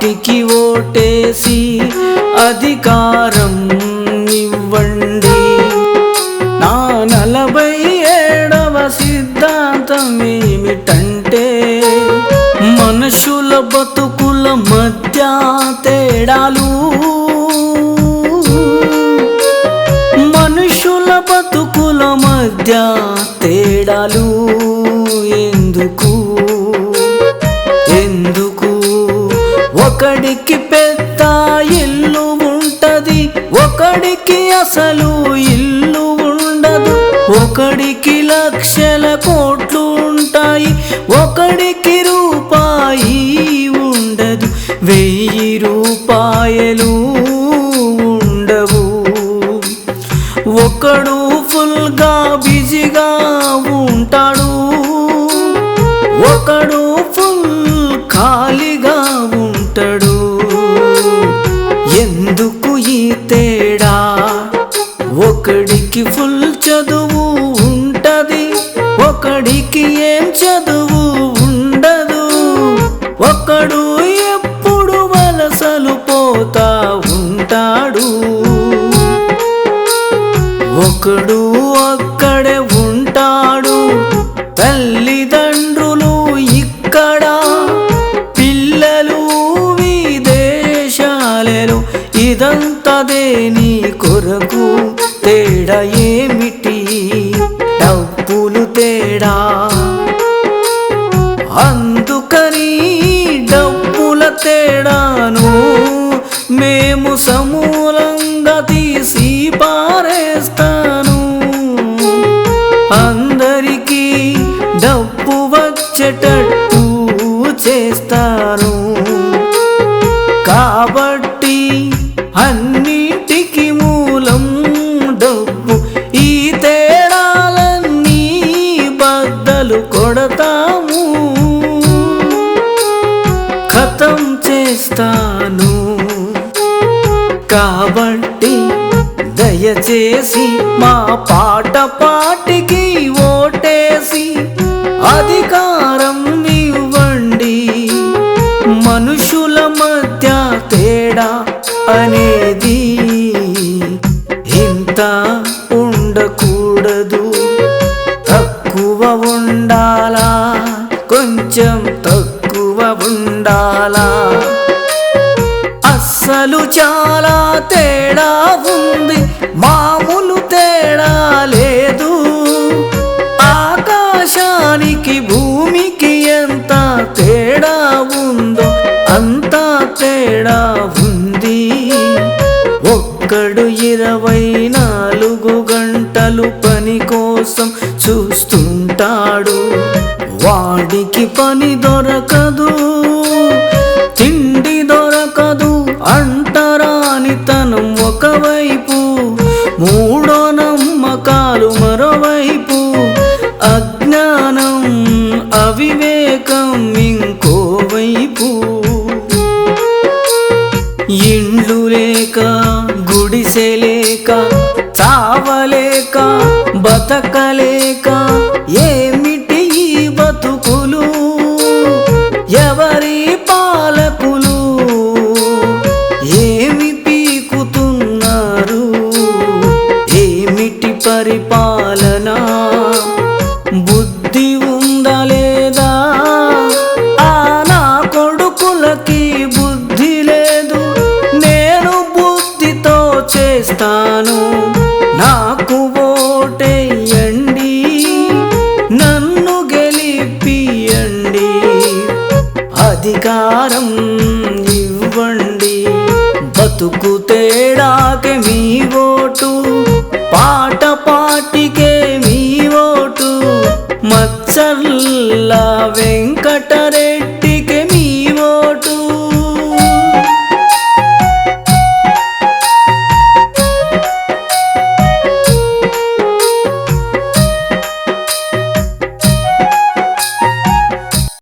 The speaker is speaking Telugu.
పార్టీకి ఓటేసి అధికారం ఇవ్వండి. నా 47వ సిద్ధాంతం ఏమిటంటే మనుషుల బతుకుల మధ్య తేడాలు, మనుషుల బతుకుల మధ్య తేడాలు ఎందుకు ఎందుకు ఒకడికి పెద్ద ఇల్లు ఉంటది, ఒకడికి అసలు ఇల్లు ఉండదు. ఒకడికి లక్షల కోట్లు ఉంటాయి, ఒకడికి రూపాయి ఉండదు. 1000 రూపాయలు ఉండవు. ఒకడు ఫుల్గా బిజీగా ఉంటాడు, ఒకడు ఫుల్ ఖాళీగా ఉంటాడు. ఎందుకు ఈ తేడా? ఒకడికి ఫుల్ చదువు ఉంటది, ఒకడికి ఏం చదువు ఉండదు. ఒకడు ఎప్పుడు వలసలు పోతా ఉంటాడు, ఒకడు అక్కడే ఉంటాడు. తల్లిదండ్రులు ఇక్కడ, పిల్లలు విదేశాలలో. ఇదంతా దేని కొరకు? తేడా ఏమిటి? డబ్బులు తేడా. అందుకని డబ్బుల తేడాను మేము సమూలంగా తీసి పారేస్తాను. అందరికీ డబ్బు వచ్చేటట్టు చేస్తాను. కాబట్టి అన్నిటికీ మూలం డబ్బు. ఈ తేడాలన్నీ బద్దలు కొడతాము, ఖతం చేస్తాను. కాబట్టి దయచేసి మా పాటికి ఓటేసి అధికారం ఇవ్వండి. మనుషుల మధ్య తేడా అనేది ఇంత ఉండకూడదు. తక్కువ ఉండాలా, కొంచెం తక్కువ ఉండాలా. అస్సలు చాలా తేడా ఉంది, మామూలు తేడా లేదు. ఆకాశానికి భూమికి ఎంత తేడా ఉందో అంత తేడా ఉంది. ఒక్కడు 24 గంటలు పని కోసం చూస్తుంటాడు, వాడికి పని దొరకదు, తిండి దొరకదు. అంటరానితనం ఒకవైపు, మూఢో నమ్మకాలు మరోవైపు, అజ్ఞానం అవివేకం ఇంకోవైపు. ఇండ్లు లేక, గుడిసె లేక, చావలేక, బతకలేక ఏమిటి ఈ బతుకులు? ఎవరి పాలకులు ఏమి పీకుతున్నారు? ఏమిటి పరిపాలన? బుద్ధి ఉందా లేదా? ఆ నా కొడుకులకి బుద్ధి లేదు. నేను బుద్ధితో చేస్తాను, నాకు ఓటేయండి, నన్ను గెలిపియండి. అధికారం ఇవ్వండి. బతుకు తేడాకే మీ ఓటు, పాటికే మీ ఓటు. మచ్చర్ల వెంకటరెడ్డి